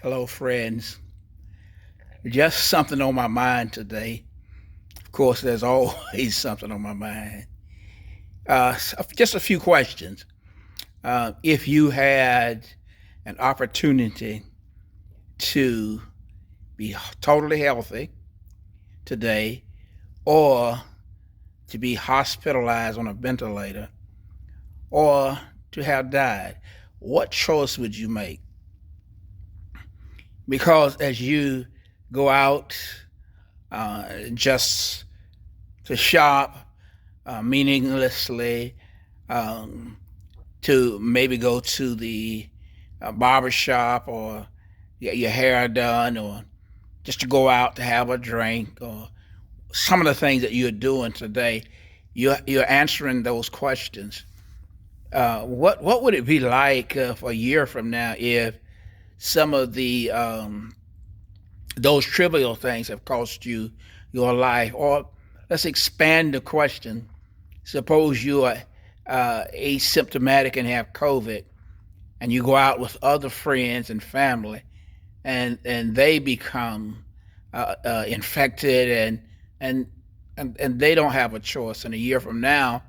Hello, friends. Just something on my mind today. Of course, there's always something on my mind. Just a few questions. If you had an opportunity to be totally healthy today or to be hospitalized on a ventilator or to have died, what choice would you make? Because as you go out just to shop meaninglessly, um, to maybe go to the barber shop or get your hair done, or just to go out to have a drink, or some of the things that you're doing today, you're answering those questions. What would it be like for a year from now if some of the those trivial things have cost you your life? Or let's expand the question. Suppose you are asymptomatic and have COVID, and you go out with other friends and family, and they become infected, and and they don't have a choice. And a year from now,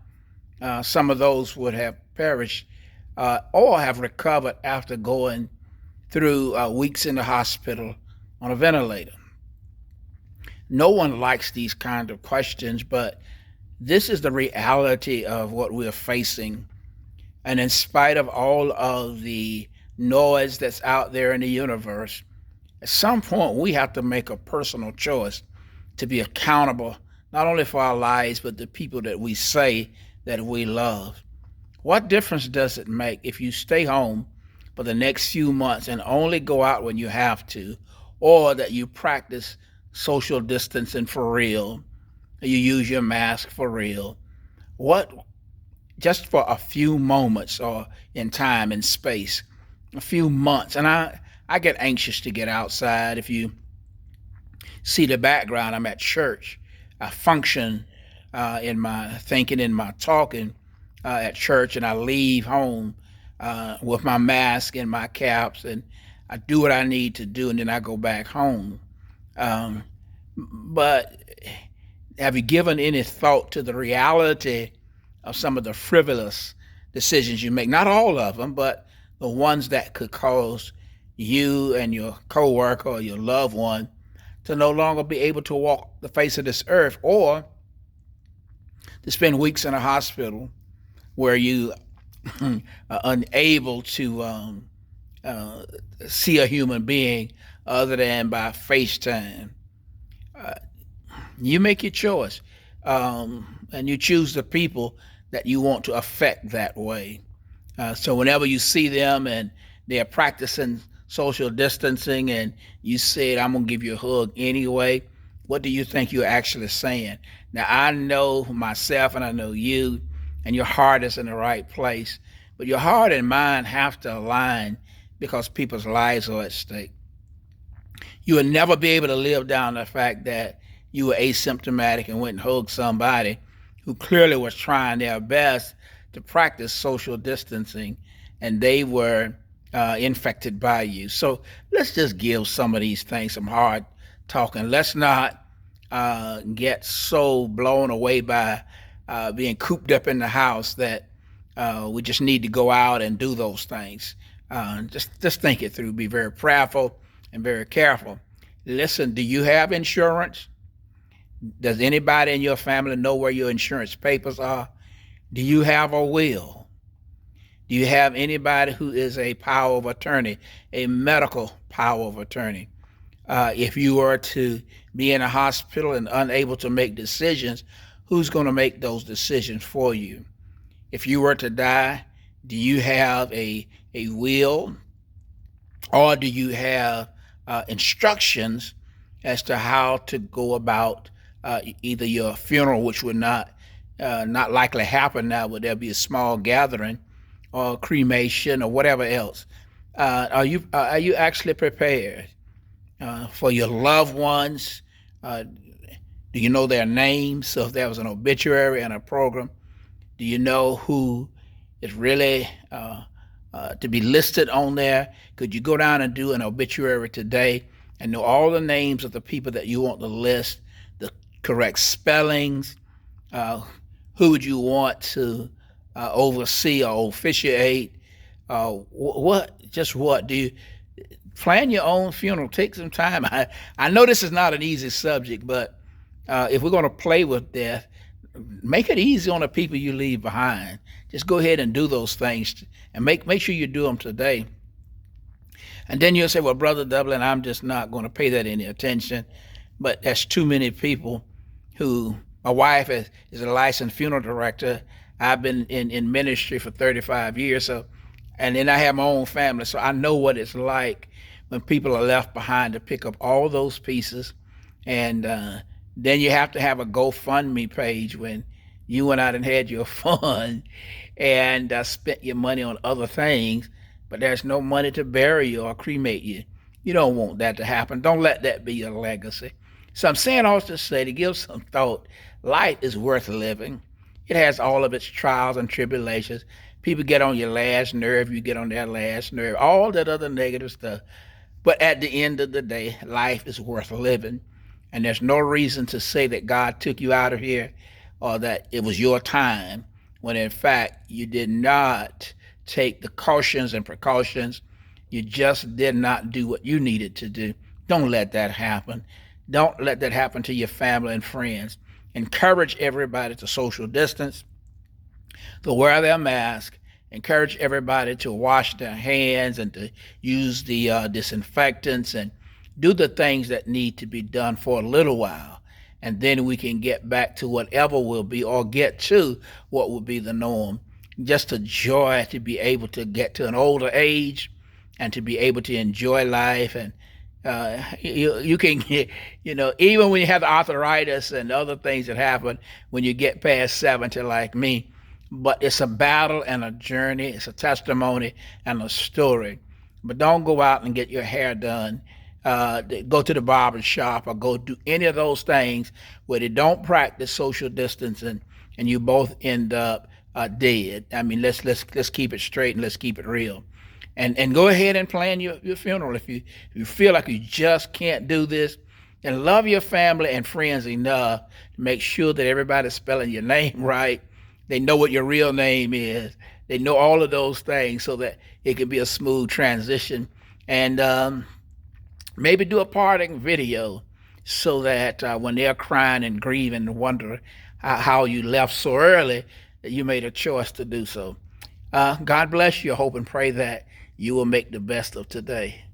some of those would have perished or have recovered after going through weeks in the hospital on a ventilator. No one likes these kind of questions, but this is the reality of what we're facing. And in spite of all of the noise that's out there in the universe, at some point we have to make a personal choice to be accountable, not only for our lives, but the people that we say that we love. What difference does it make if you stay home for the next few months and only go out when you have to, or that you practice social distancing for real, you use your mask for real? What, just for a few moments or in time and space, a few months. And I get anxious to get outside. If you see the background, I'm at church. I function in my thinking, in my talking at church, and I leave home with my mask and my caps, and I do what I need to do, and then I go back home. Um, but have you given any thought to the reality of some of the frivolous decisions you make? Not all of them, but the ones that could cause you and your coworker or your loved one to no longer be able to walk the face of this earth, or to spend weeks in a hospital where you are unable to uh, see a human being other than by FaceTime. Uh, you make your choice, and you choose the people that you want to affect that way. So whenever you see them and they're practicing social distancing, and you said, "I'm gonna give you a hug anyway," what do you think you're actually saying? Now I know myself, and I know you, and your heart is in the right place, but your heart and mind have to align because people's lives are at stake. You will never be able to live down the fact that you were asymptomatic and went and hugged somebody who clearly was trying their best to practice social distancing, and they were infected by you. So let's just give some of these things some hard talking. Let's not get so blown away by being cooped up in the house that we just need to go out and do those things. Just think it through. Be very prayerful and very careful. Listen, do you have insurance? Does anybody in your family know where your insurance papers are? Do you have a will? Do you have anybody who is a power of attorney, a medical power of attorney? If you were to be in a hospital and unable to make decisions, who's going to make those decisions for you? If you were to die, do you have a will, or do you have instructions as to how to go about either your funeral, which would not likely happen now, would there be a small gathering, or cremation, or whatever else? Are you actually prepared for your loved ones? Do you know their names? So if there was an obituary and a program, do you know who is really to be listed on there? Could you go down and do an obituary today and know all the names of the people that you want to list, the correct spellings, uh, who would you want to oversee or officiate? What do you plan your own funeral? Take some time. I know this is not an easy subject, but if we're going to play with death, make it easy on the people you leave behind. Just go ahead and do those things, and make sure you do them today. And then you'll say, well, Brother Dublin, I'm just not going to pay that any attention. But that's too many people who, my wife is a licensed funeral director. I've been in ministry for 35 years. So, and then I have my own family. So I know what it's like when people are left behind to pick up all those pieces. And then you have to have a GoFundMe page when you went out and had your fun and spent your money on other things, but there's no money to bury you or cremate you. You don't want that to happen. Don't let that be your legacy. So I'm saying all to say, to give some thought, life is worth living. It has all of its trials and tribulations. People get on your last nerve, you get on their last nerve, all that other negative stuff. But at the end of the day, life is worth living. And there's no reason to say that God took you out of here or that it was your time, when in fact you did not take the cautions and precautions. You just did not do what you needed to do. Don't let that happen. Don't let that happen to your family and friends. Encourage everybody to social distance, to wear their mask. Encourage everybody to wash their hands and to use the disinfectants and do the things that need to be done for a little while. And then we can get back to whatever will be, or get to what will be the norm. Just a joy to be able to get to an older age and to be able to enjoy life. And you can get, even when you have the arthritis and other things that happen when you get past 70 like me, but it's a battle and a journey. It's a testimony and a story. But don't go out and get your hair done. Go to the barber shop or go do any of those things where they don't practice social distancing and you both end up dead. I mean, let's keep it straight and let's keep it real. And go ahead and plan your funeral. If you feel like you just can't do this, and love your family and friends enough to make sure that everybody's spelling your name right. They know what your real name is. They know all of those things so that it can be a smooth transition. And maybe do a parting video so that when they're crying and grieving and wondering how you left so early, that you made a choice to do so. God bless you. I hope and pray that you will make the best of today.